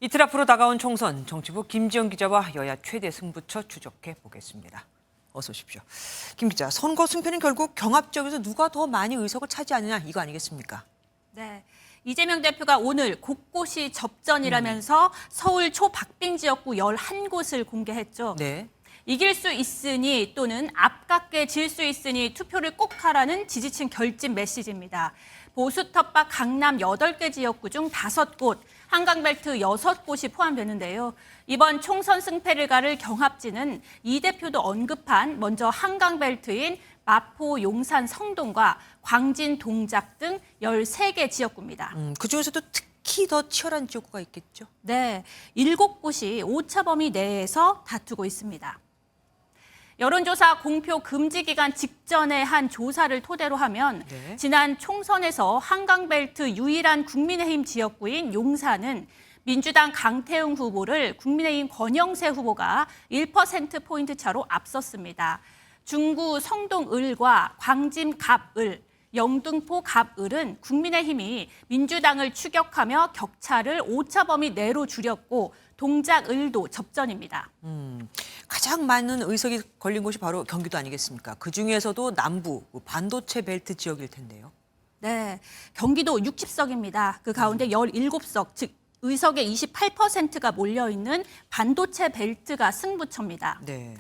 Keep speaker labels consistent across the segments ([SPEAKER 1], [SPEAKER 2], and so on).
[SPEAKER 1] 이틀 앞으로 다가온 총선, 정치부 김지영 기자와 여야 최대 승부처 추적해 보겠습니다. 어서 오십시오. 김 기자, 선거 승패는 결국 경합 지역에서 누가 더 많이 의석을 차지하느냐 이거 아니겠습니까?
[SPEAKER 2] 네. 이재명 대표가 오늘 곳곳이 접전이라면서 서울 초박빙 지역구 11곳을 공개했죠.
[SPEAKER 1] 네.
[SPEAKER 2] 이길 수 있으니 또는 아깝게 질 수 있으니 투표를 꼭 하라는 지지층 결집 메시지입니다. 보수 텃밭 강남 8개 지역구 중 5곳, 한강벨트 6곳이 포함되는데요. 이번 총선 승패를 가를 경합지는 이 대표도 언급한 먼저 한강벨트인 마포, 용산, 성동과 광진, 동작 등 13개 지역구입니다.
[SPEAKER 1] 그중에서도 특히 더 치열한 지역구가 있겠죠?
[SPEAKER 2] 네, 7곳이 오차범위 내에서 다투고 있습니다. 여론조사 공표 금지 기간 직전에 한 조사를 토대로 하면
[SPEAKER 1] 네.
[SPEAKER 2] 지난 총선에서 한강벨트 유일한 국민의힘 지역구인 용산은 민주당 강태웅 후보를 국민의힘 권영세 후보가 1%포인트 차로 앞섰습니다. 중구 성동을과 광진 갑을, 영등포 갑을은 국민의힘이 민주당을 추격하며 격차를 오차범위 내로 줄였고 동작을도 접전입니다.
[SPEAKER 1] 가장 많은 의석이 걸린 곳이 바로 경기도 아니겠습니까? 그중에서도 남부 반도체 벨트 지역일 텐데요.
[SPEAKER 2] 네, 경기도 60석입니다. 그 가운데 17석, 즉 의석의 28%가 몰려있는 반도체 벨트가 승부처입니다.
[SPEAKER 1] 네.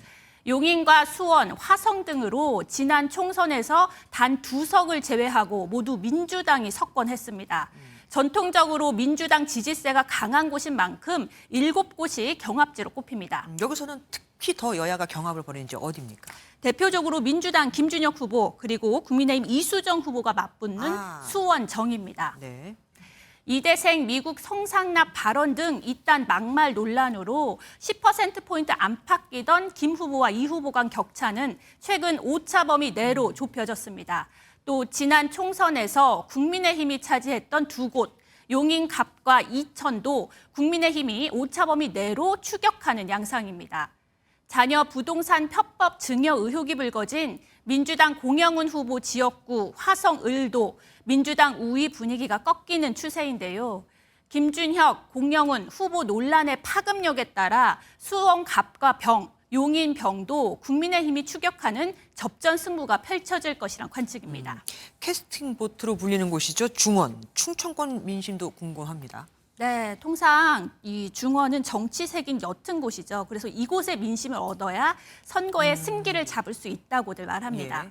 [SPEAKER 2] 용인과 수원, 화성 등으로 지난 총선에서 단 2석을 제외하고 모두 민주당이 석권했습니다. 전통적으로 민주당 지지세가 강한 곳인 만큼 7곳이 경합지로 꼽힙니다.
[SPEAKER 1] 여기서는 특히 더 여야가 경합을 벌이는지 어디입니까?
[SPEAKER 2] 대표적으로 민주당 김준혁 후보 그리고 국민의힘 이수정 후보가 맞붙는 수원 정입니다.
[SPEAKER 1] 네.
[SPEAKER 2] 이대생 미국 성상납 발언 등 이딴 막말 논란으로 10%포인트 안팎이던 김 후보와 이 후보 간 격차는 최근 오차범위 내로 좁혀졌습니다. 또 지난 총선에서 국민의힘이 차지했던 2곳, 용인갑과 이천도 국민의힘이 오차범위 내로 추격하는 양상입니다. 자녀 부동산 편법 증여 의혹이 불거진 민주당 공영훈 후보 지역구 화성을도 민주당 우위 분위기가 꺾이는 추세인데요. 김준혁, 공영훈 후보 논란의 파급력에 따라 수원갑과 병, 용인병도 국민의힘이 추격하는 접전 승부가 펼쳐질 것이란 관측입니다.
[SPEAKER 1] 캐스팅 보트로 불리는 곳이죠. 중원, 충청권 민심도 궁금합니다.
[SPEAKER 2] 네, 통상 이 중원은 정치색인 옅은 곳이죠. 그래서 이곳의 민심을 얻어야 선거의 승기를 잡을 수 있다고들 말합니다.
[SPEAKER 1] 예.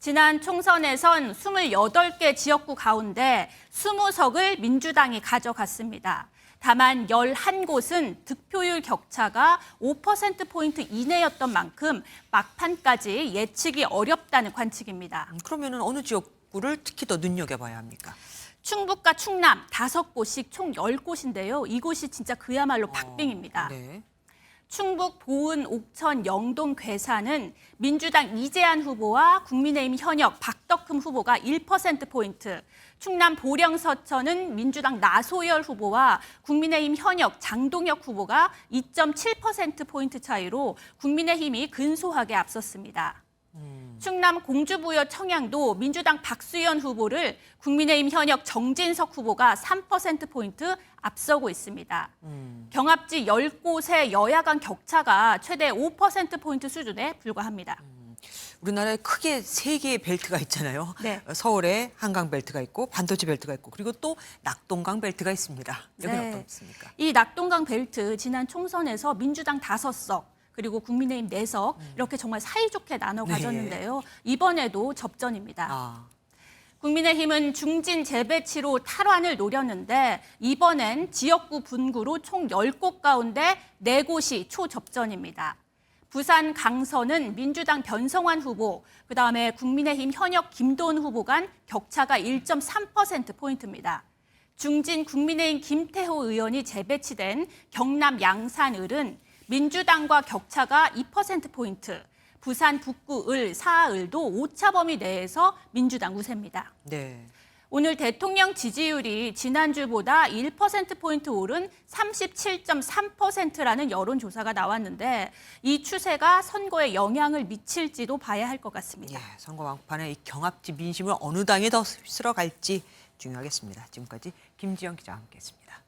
[SPEAKER 2] 지난 총선에선 28개 지역구 가운데 20석을 민주당이 가져갔습니다. 다만 11곳은 득표율 격차가 5%포인트 이내였던 만큼 막판까지 예측이 어렵다는 관측입니다.
[SPEAKER 1] 그러면 어느 지역구를 특히 더 눈여겨봐야 합니까?
[SPEAKER 2] 충북과 충남 5곳씩 총 10곳인데요. 이곳이 진짜 그야말로 박빙입니다.
[SPEAKER 1] 네.
[SPEAKER 2] 충북 보은, 옥천, 영동, 괴산은 민주당 이재한 후보와 국민의힘 현역 박덕흠 후보가 1%포인트, 충남 보령 서천은 민주당 나소열 후보와 국민의힘 현역 장동혁 후보가 2.7%포인트 차이로 국민의힘이 근소하게 앞섰습니다. 충남 공주부여 청양도 민주당 박수현 후보를 국민의힘 현역 정진석 후보가 3%포인트 앞서고 있습니다. 경합지 10곳의 여야 간 격차가 최대 5%포인트 수준에 불과합니다.
[SPEAKER 1] 우리나라에 크게 3개의 벨트가 있잖아요.
[SPEAKER 2] 네.
[SPEAKER 1] 서울에 한강 벨트가 있고 반도체 벨트가 있고 그리고 또 낙동강 벨트가 있습니다. 여기는
[SPEAKER 2] 네.
[SPEAKER 1] 어떻습니까?
[SPEAKER 2] 이 낙동강 벨트 지난 총선에서 민주당 5석 그리고 국민의힘 4석 이렇게 정말 사이좋게 나눠 가졌는데요. 이번에도 접전입니다. 국민의힘은 중진 재배치로 탈환을 노렸는데 이번엔 지역구 분구로 총 10곳 가운데 4곳이 초접전입니다. 부산 강서는 민주당 변성환 후보, 그다음에 국민의힘 현역 김도은 후보 간 격차가 1.3%포인트입니다. 중진 국민의힘 김태호 의원이 재배치된 경남 양산을은 민주당과 격차가 2%포인트, 부산 북구 을, 사을도 오차범위 내에서 민주당 우세입니다.
[SPEAKER 1] 네.
[SPEAKER 2] 오늘 대통령 지지율이 지난주보다 1%포인트 오른 37.3%라는 여론조사가 나왔는데 이 추세가 선거에 영향을 미칠지도 봐야 할 것 같습니다.
[SPEAKER 1] 예, 선거 막판에 이 경합지 민심을 어느 당에 더 휩쓸어 갈지 중요하겠습니다. 지금까지 김지영 기자와 함께했습니다.